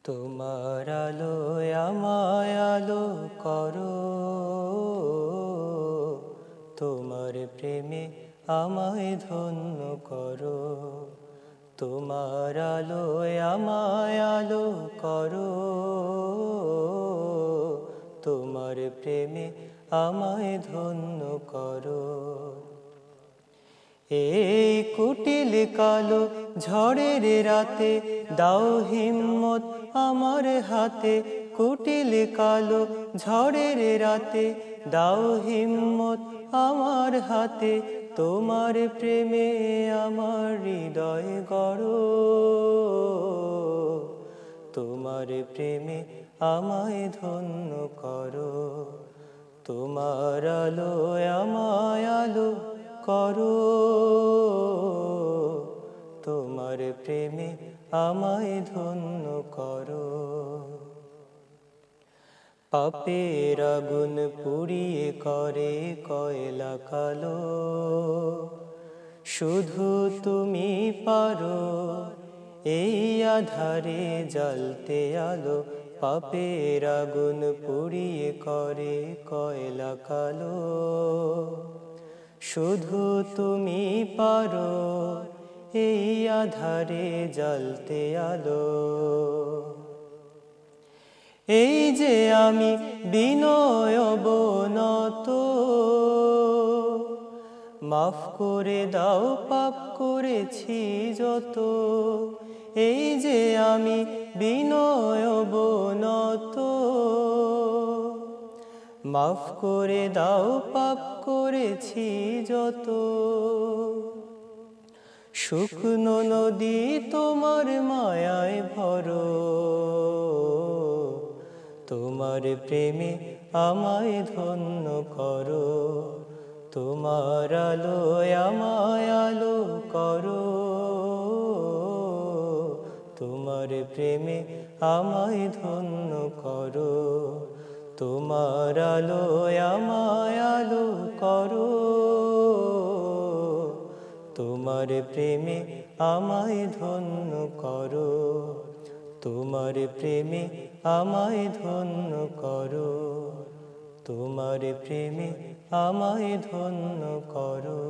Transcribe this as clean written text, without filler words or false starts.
তোমার আলোয় আমায় আলো করো, তোমার প্রেমে আমায় ধন্য করো। তোমার আলোয় আমায় আলো করো, তোমার প্রেমে আমায় ধন্য করো। এই কুটিল কালো ঝড়ের রাতে দাও হিম্মত আমার হাতে, কুটিল কালো ঝড়ের রাতে দাও হিম্মত আমার হাতে। তোমার প্রেমে আমার হৃদয় গড়ো, তোমার প্রেমে আমায় ধন্য করো। তোমার আলোয় আমায় আলো করো, তোমার প্রেমে আমায় ধন্য করো। পাপের আগুন পুড়িয়ে করে কয়লা কালো, শুধু তুমি পারো এই আধারে জ্বালতে আলো। পাপের আগুন পুড়িয়ে করে কয়লা কালো, শুধু তুমি পারো এই আধারে জ্বালতে আলো। এই যে আমি বিনয় অবনত, মাফ করে দাও পাপ করেছি যত। এই যে আমি বিনয় অবনত, মাফ করে দাও পাপ করেছি যত। শুকনো নদী তোমার মায়ায় ভরো, তোমার প্রেমে আমায় ধন্য করো। তোমার আলোয় আমায় আলো করো, তোমার প্রেমে আমায় ধন্য করো। তোমার আলোয় আমায় আলো করো, তোমার প্রেমে আমায় ধন্য করো। তোমার প্রেমে আমায় ধন্য করো, তোমার প্রেমে আমায় ধন্য করো।